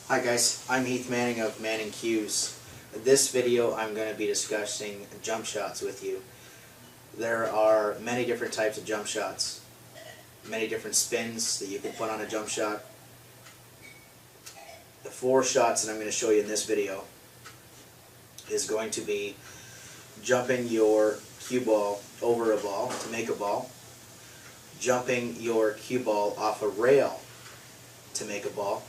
Hi guys, I'm Heath Manning of Manning Cues. In this video I'm going to be discussing jump shots with you. There are many different types of jump shots, many different spins that you can put on a jump shot. The 4 shots that I'm going to show you in this video is going to be jumping your cue ball over a ball to make a ball, jumping your cue ball off a rail to make a ball,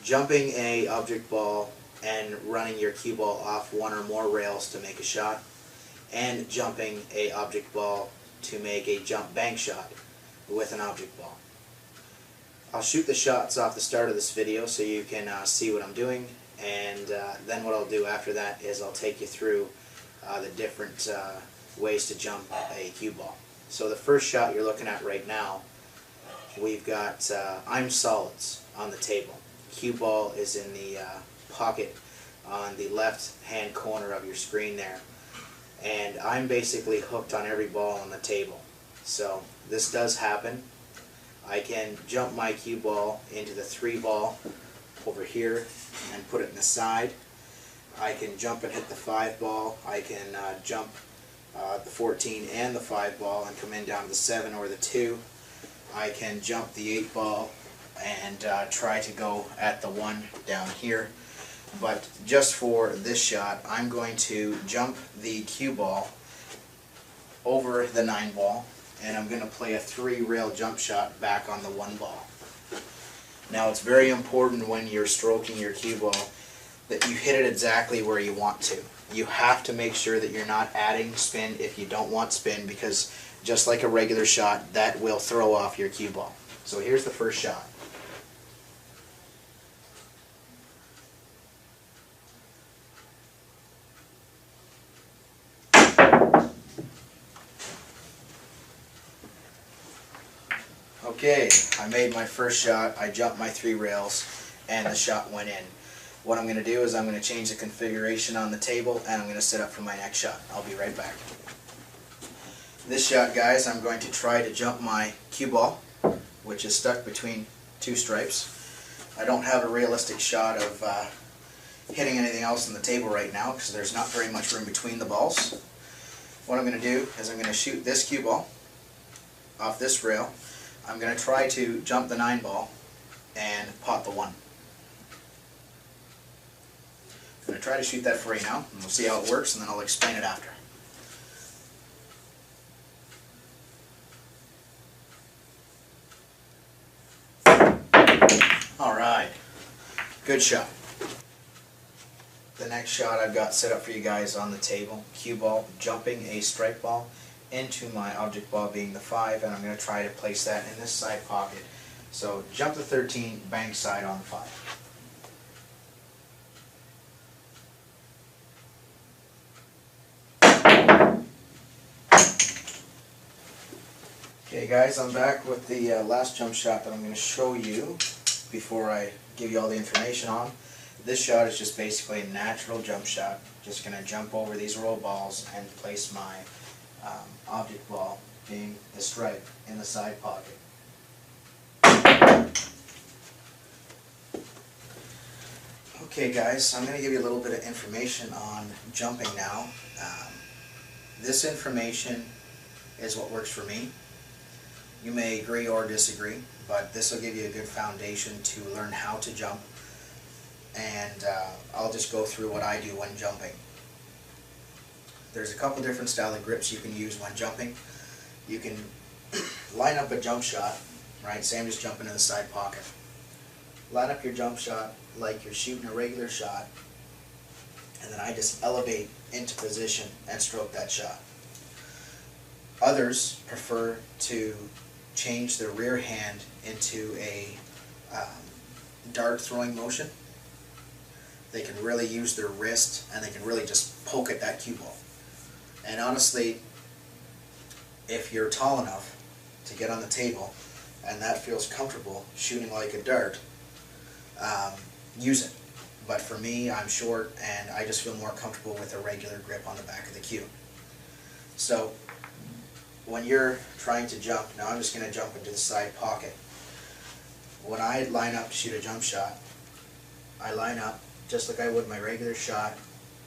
jumping a object ball and running your cue ball off one or more rails to make a shot, and jumping a object ball to make a jump bank shot with an object ball. I'll shoot the shots off the start of this video so you can see what I'm doing, and then what I'll do after that is I'll take you through the different ways to jump a cue ball. So the first shot you're looking at right now, we've got I'm solids on the table. Cue ball is in the pocket on the left hand corner of your screen there, and I'm basically hooked on every ball on the table. So this does happen. I can jump my cue ball into the 3 ball over here and put it in the side. I can jump and hit the 5 ball. I can jump the 14 and the 5 ball and come in down to the 7 or the 2. I can jump the 8 ball and try to go at the 1 down here. But just for this shot, I'm going to jump the cue ball over the 9 ball, and I'm going to play a 3 rail jump shot back on the 1 ball. Now it's very important when you're stroking your cue ball that you hit it exactly where you want to. You have to make sure that you're not adding spin if you don't want spin, because just like a regular shot, that will throw off your cue ball. So here's the first shot. Okay, I made my first shot, I jumped my 3 rails, and the shot went in. What I'm going to do is I'm going to change the configuration on the table, and I'm going to set up for my next shot. I'll be right back. This shot, guys, I'm going to try to jump my cue ball, which is stuck between 2 stripes. I don't have a realistic shot of hitting anything else on the table right now because there's not very much room between the balls. What I'm going to do is I'm going to shoot this cue ball off this rail. I'm going to try to jump the 9 ball and pot the 1. I'm going to try to shoot that for you now, and we'll see how it works, and then I'll explain it after. Alright, good shot. The next shot I've got set up for you guys on the table, cue ball, jumping a strike ball into my object ball being the 5, and I'm going to try to place that in this side pocket. So jump the 13, bank side on the 5. Okay guys, I'm back with the last jump shot that I'm going to show you before I give you all the information on. This shot is just basically a natural jump shot. Just going to jump over these roll balls and place my object ball, being the stripe, in the side pocket. Okay guys, I'm going to give you a little bit of information on jumping now. This information is what works for me. You may agree or disagree, but this will give you a good foundation to learn how to jump, and I'll just go through what I do when jumping. There's a couple different style of grips you can use when jumping. You can line up a jump shot, right? Say I'm just jumping in the side pocket. Line up your jump shot like you're shooting a regular shot, and then I just elevate into position and stroke that shot. Others prefer to change their rear hand into a dart throwing motion. They can really use their wrist, and they can really just poke at that cue ball. And honestly, if you're tall enough to get on the table and that feels comfortable shooting like a dart, use it. But for me, I'm short and I just feel more comfortable with a regular grip on the back of the cue. So when you're trying to jump, now I'm just going to jump into the side pocket. When I line up to shoot a jump shot, I line up just like I would my regular shot.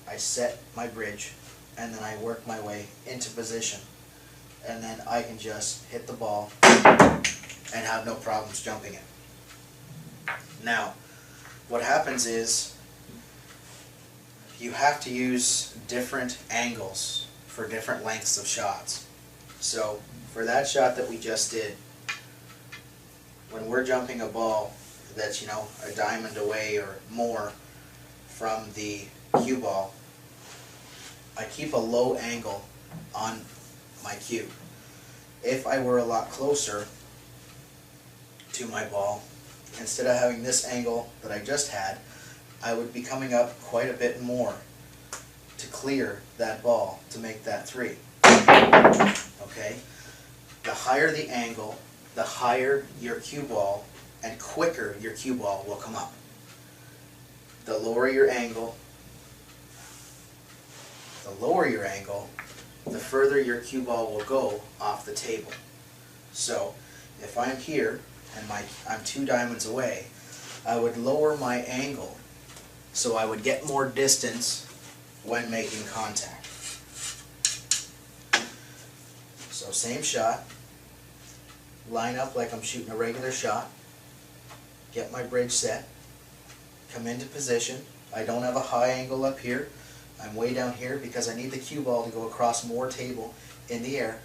I set my bridge, and then I work my way into position, and then I can just hit the ball and have no problems jumping it. Now, what happens is you have to use different angles for different lengths of shots. So for that shot that we just did, when we're jumping a ball that's, a diamond away or more from the cue ball, I keep a low angle on my cue. If I were a lot closer to my ball, instead of having this angle that I just had, I would be coming up quite a bit more to clear that ball to make that 3. Okay? The higher the angle, the higher your cue ball and quicker your cue ball will come up. The lower your angle, the further your cue ball will go off the table. So if I'm here and I'm 2 diamonds away, I would lower my angle so I would get more distance when making contact. So same shot, line up like I'm shooting a regular shot, get my bridge set, come into position. I don't have a high angle up here. I'm way down here because I need the cue ball to go across more table in the air.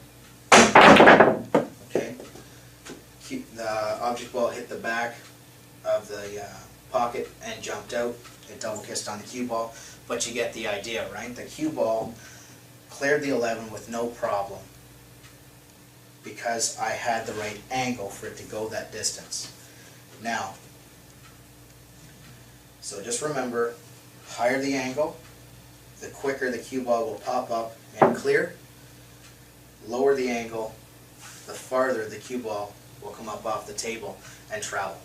Okay. The object ball hit the back of the pocket and jumped out. It double kissed on the cue ball, but you get the idea, right? The cue ball cleared the 11 with no problem because I had the right angle for it to go that distance. Now, so just remember, higher the angle, the quicker the cue ball will pop up and clear. Lower the angle, the farther the cue ball will come up off the table and travel.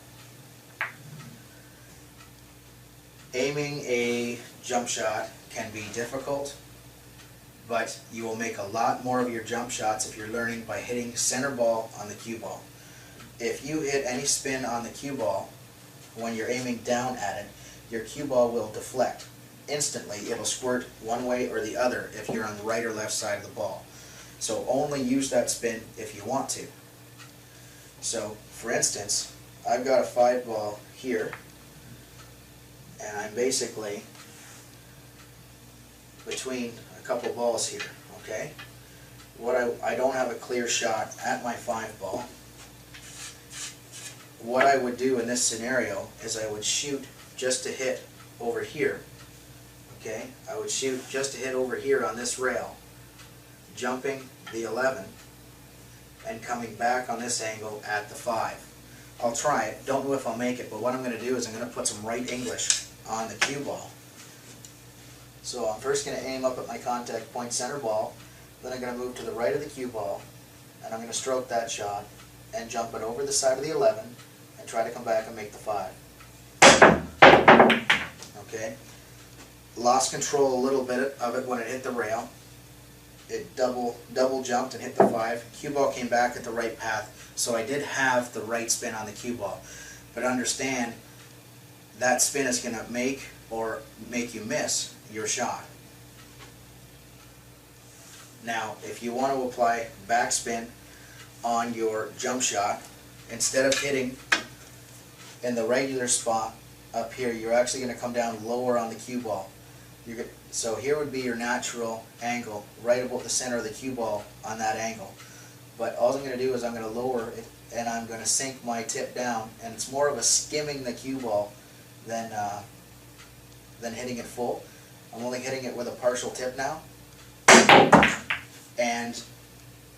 Aiming a jump shot can be difficult, but you will make a lot more of your jump shots if you're learning by hitting center ball on the cue ball. If you hit any spin on the cue ball when you're aiming down at it, your cue ball will deflect. Instantly, it'll squirt one way or the other if you're on the right or left side of the ball. So only use that spin if you want to. So, for instance, I've got a 5 ball here, and I'm basically between a couple balls here, okay? I don't have a clear shot at my 5 ball. What I would do in this scenario is I would shoot just to hit over here. Okay, I would shoot just to hit over here on this rail, jumping the 11 and coming back on this angle at the 5. I'll try it, don't know if I'll make it, but what I'm going to do is I'm going to put some right English on the cue ball. So I'm first going to aim up at my contact point center ball, then I'm going to move to the right of the cue ball, and I'm going to stroke that shot and jump it over the side of the 11 and try to come back and make the 5. Okay? Lost control a little bit of it when it hit the rail. It double jumped and hit the 5. Cue ball came back at the right path, so I did have the right spin on the cue ball. But understand, that spin is going to make or make you miss your shot. Now, if you want to apply backspin on your jump shot, instead of hitting in the regular spot up here, you're actually going to come down lower on the cue ball. So here would be your natural angle, right about the center of the cue ball on that angle. But all I'm going to do is I'm going to lower it and I'm going to sink my tip down, and it's more of a skimming the cue ball than hitting it full. I'm only hitting it with a partial tip now. And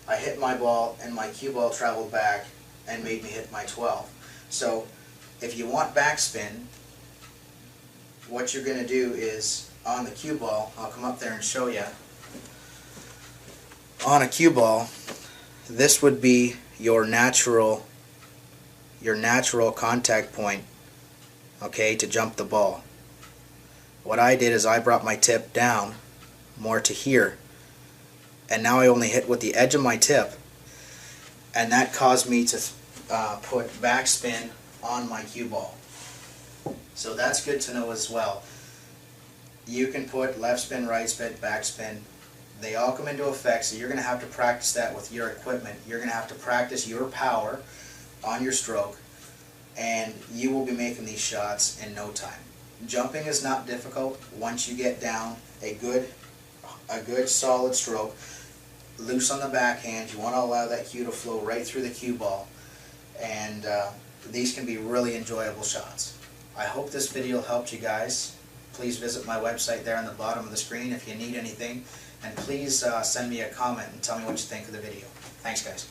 I hit my ball and my cue ball traveled back and made me hit my 12. So if you want backspin, what you're going to do is on the cue ball, I'll come up there and show you. On a cue ball, this would be your natural contact point, okay, to jump the ball. What I did is I brought my tip down more to here, and now I only hit with the edge of my tip, and that caused me to put backspin on my cue ball. So that's good to know as well. You can put left spin, right spin, back spin. They all come into effect, so you're going to have to practice that with your equipment. You're going to have to practice your power on your stroke, and you will be making these shots in no time. Jumping is not difficult once you get down a good solid stroke. Loose on the backhand. You want to allow that cue to flow right through the cue ball, and these can be really enjoyable shots. I hope this video helped you guys. Please visit my website there on the bottom of the screen if you need anything, and please send me a comment and tell me what you think of the video. Thanks, guys.